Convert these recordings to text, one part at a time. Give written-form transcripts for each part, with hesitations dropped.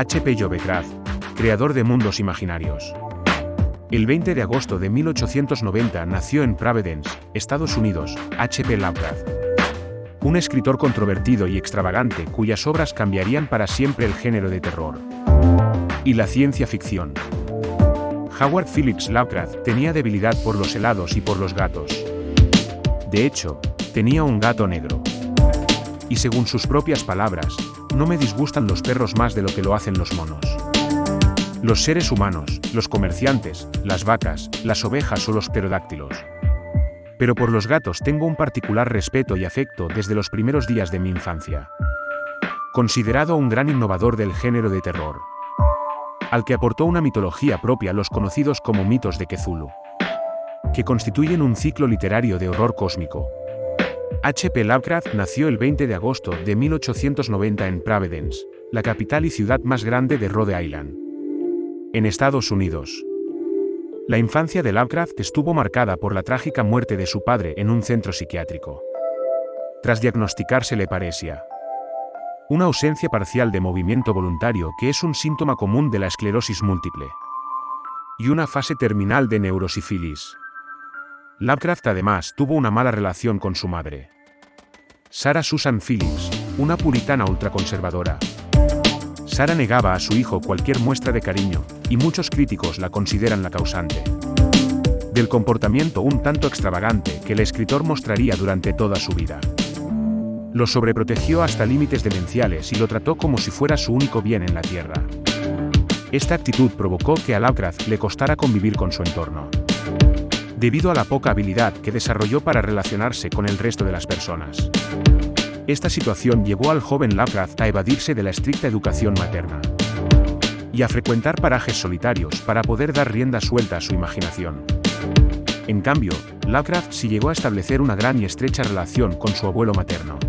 H.P. Lovecraft, creador de mundos imaginarios. El 20 de agosto de 1890 nació en Providence, Estados Unidos, H.P. Lovecraft. Un escritor controvertido y extravagante cuyas obras cambiarían para siempre el género de terror y la ciencia ficción. Howard Phillips Lovecraft tenía debilidad por los helados y por los gatos. De hecho, tenía un gato negro. Y según sus propias palabras, no me disgustan los perros más de lo que lo hacen los monos. Los seres humanos, los comerciantes, las vacas, las ovejas o los pterodáctilos. Pero por los gatos tengo un particular respeto y afecto desde los primeros días de mi infancia. Considerado un gran innovador del género de terror, al que aportó una mitología propia, los conocidos como mitos de Cthulhu, que constituyen un ciclo literario de horror cósmico. H.P. Lovecraft nació el 20 de agosto de 1890 en Providence, la capital y ciudad más grande de Rhode Island, en Estados Unidos. La infancia de Lovecraft estuvo marcada por la trágica muerte de su padre en un centro psiquiátrico, tras diagnosticársele paresia, una ausencia parcial de movimiento voluntario que es un síntoma común de la esclerosis múltiple, y una fase terminal de neurosífilis. Lovecraft además tuvo una mala relación con su madre, Sarah Susan Phillips, una puritana ultraconservadora. Sarah negaba a su hijo cualquier muestra de cariño, y muchos críticos la consideran la causante del comportamiento un tanto extravagante que el escritor mostraría durante toda su vida. Lo sobreprotegió hasta límites demenciales y lo trató como si fuera su único bien en la tierra. Esta actitud provocó que a Lovecraft le costara convivir con su entorno, debido a la poca habilidad que desarrolló para relacionarse con el resto de las personas. Esta situación llevó al joven Lovecraft a evadirse de la estricta educación materna y a frecuentar parajes solitarios para poder dar rienda suelta a su imaginación. En cambio, Lovecraft sí llegó a establecer una gran y estrecha relación con su abuelo materno,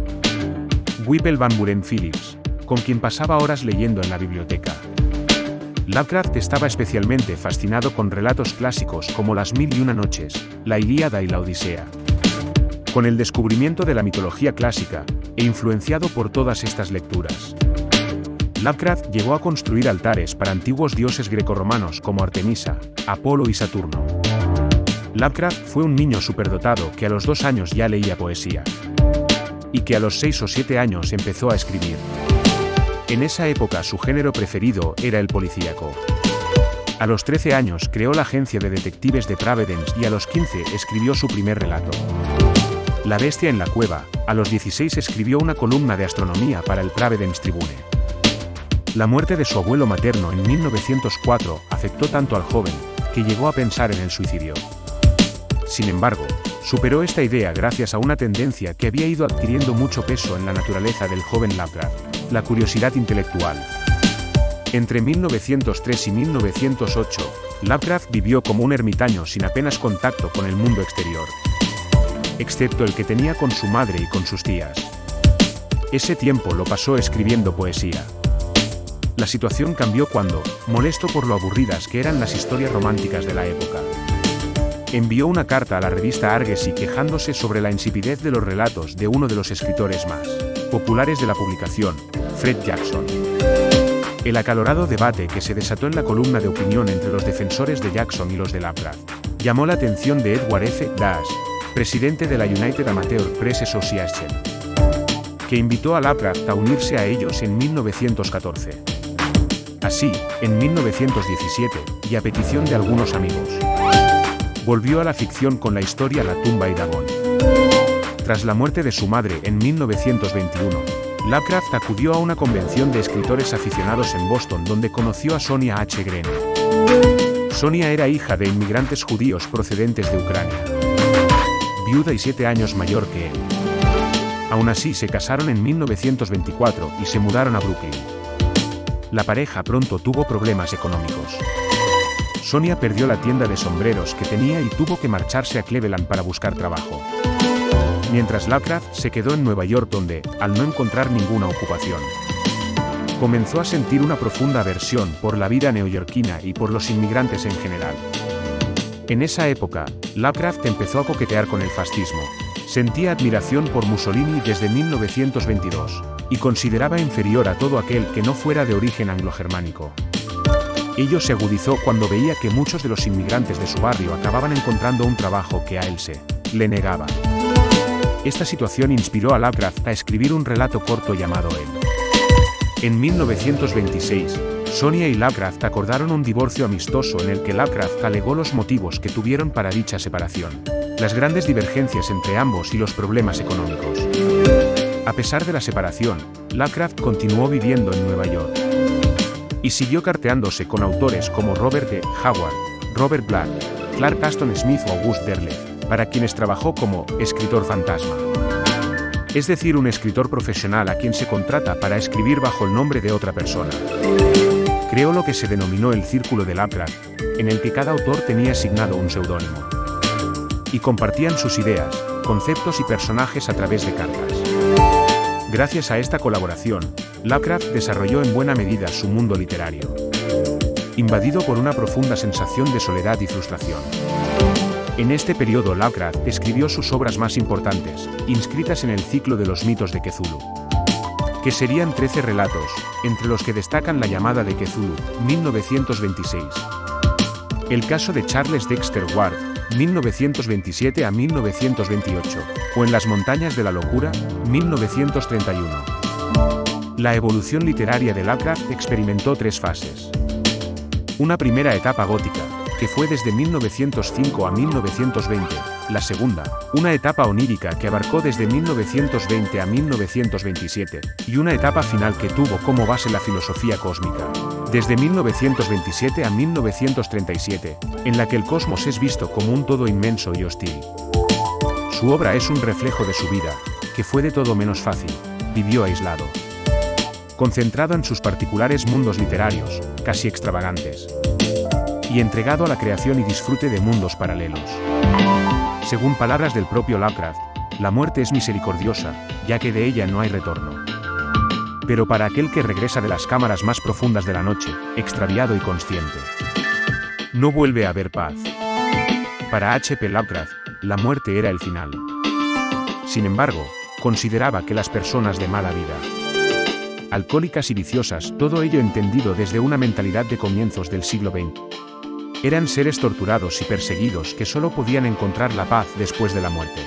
Whipple Van Buren Phillips, con quien pasaba horas leyendo en la biblioteca. Lovecraft estaba especialmente fascinado con relatos clásicos como Las Mil y Una Noches, la Ilíada y la Odisea. Con el descubrimiento de la mitología clásica, e influenciado por todas estas lecturas, Lovecraft llegó a construir altares para antiguos dioses grecorromanos como Artemisa, Apolo y Saturno. Lovecraft fue un niño superdotado que a los 2 años ya leía poesía, y que a los 6 o 7 años empezó a escribir. En esa época su género preferido era el policíaco. A los 13 años creó la agencia de detectives de Providence y a los 15 escribió su primer relato, La bestia en la cueva. A los 16 escribió una columna de astronomía para el Providence Tribune. La muerte de su abuelo materno en 1904 afectó tanto al joven, que llegó a pensar en el suicidio. Sin embargo, superó esta idea gracias a una tendencia que había ido adquiriendo mucho peso en la naturaleza del joven Lovecraft, la curiosidad intelectual. Entre 1903 y 1908, Lovecraft vivió como un ermitaño sin apenas contacto con el mundo exterior, excepto el que tenía con su madre y con sus tías. Ese tiempo lo pasó escribiendo poesía. La situación cambió cuando, molesto por lo aburridas que eran las historias románticas de la época, envió una carta a la revista Argosy quejándose sobre la insipidez de los relatos de uno de los escritores más populares de la publicación, Fred Jackson. El acalorado debate que se desató en la columna de opinión entre los defensores de Jackson y los de Lovecraft llamó la atención de Edward F. Dash, presidente de la United Amateur Press Association, que invitó a Lovecraft a unirse a ellos en 1914. Así, en 1917, y a petición de algunos amigos, volvió a la ficción con la historia La tumba y Dagon. Tras la muerte de su madre en 1921, Lovecraft acudió a una convención de escritores aficionados en Boston donde conoció a Sonia H. Green. Sonia era hija de inmigrantes judíos procedentes de Ucrania, viuda y 7 años mayor que él. Aún así se casaron en 1924 y se mudaron a Brooklyn. La pareja pronto tuvo problemas económicos. Sonia perdió la tienda de sombreros que tenía y tuvo que marcharse a Cleveland para buscar trabajo, mientras Lovecraft se quedó en Nueva York donde, al no encontrar ninguna ocupación, comenzó a sentir una profunda aversión por la vida neoyorquina y por los inmigrantes en general. En esa época, Lovecraft empezó a coquetear con el fascismo, Sentía admiración por Mussolini desde 1922, y consideraba inferior a todo aquel que no fuera de origen anglo-germánico. Ello se agudizó cuando veía que muchos de los inmigrantes de su barrio acababan encontrando un trabajo que a él se le negaba. Esta situación inspiró a Lovecraft a escribir un relato corto llamado Él. En 1926, Sonia y Lovecraft acordaron un divorcio amistoso en el que Lovecraft alegó los motivos que tuvieron para dicha separación, las grandes divergencias entre ambos y los problemas económicos. A pesar de la separación, Lovecraft continuó viviendo en Nueva York y siguió carteándose con autores como Robert E. Howard, Robert Black, Clark Aston Smith o Auguste Derleth, para quienes trabajó como escritor fantasma. Es decir, un escritor profesional a quien se contrata para escribir bajo el nombre de otra persona. Creó lo que se denominó el Círculo de Lovecraft, en el que cada autor tenía asignado un seudónimo. Y compartían sus ideas, conceptos y personajes a través de cartas. Gracias a esta colaboración, Lovecraft desarrolló en buena medida su mundo literario, invadido por una profunda sensación de soledad y frustración. En este periodo Lovecraft escribió sus obras más importantes, inscritas en el ciclo de los mitos de Cthulhu, que serían 13 relatos, entre los que destacan La llamada de Cthulhu, 1926. El caso de Charles Dexter Ward, 1927 a 1928, o En las montañas de la locura, 1931. La evolución literaria de Lovecraft experimentó 3 fases. Una primera etapa gótica, que fue desde 1905 a 1920, la segunda, una etapa onírica que abarcó desde 1920 a 1927, y una etapa final que tuvo como base la filosofía cósmica, desde 1927 a 1937, en la que el cosmos es visto como un todo inmenso y hostil. Su obra es un reflejo de su vida, que fue de todo menos fácil, vivió aislado, concentrado en sus particulares mundos literarios, casi extravagantes, y entregado a la creación y disfrute de mundos paralelos. Según palabras del propio Lovecraft, la muerte es misericordiosa, ya que de ella no hay retorno. Pero para aquel que regresa de las cámaras más profundas de la noche, extraviado y consciente, no vuelve a haber paz. Para H.P. Lovecraft, la muerte era el final. Sin embargo, consideraba que las personas de mala vida, alcohólicas y viciosas, todo ello entendido desde una mentalidad de comienzos del siglo XX, eran seres torturados y perseguidos que solo podían encontrar la paz después de la muerte.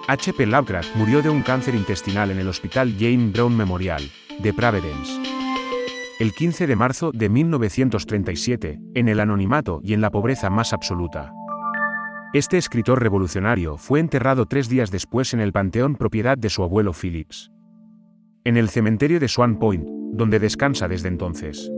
H.P. Lovecraft murió de un cáncer intestinal en el Hospital Jane Brown Memorial, de Providence, el 15 de marzo de 1937, en el anonimato y en la pobreza más absoluta. Este escritor revolucionario fue enterrado 3 días después en el panteón propiedad de su abuelo Phillips, en el cementerio de Swan Point, donde descansa desde entonces.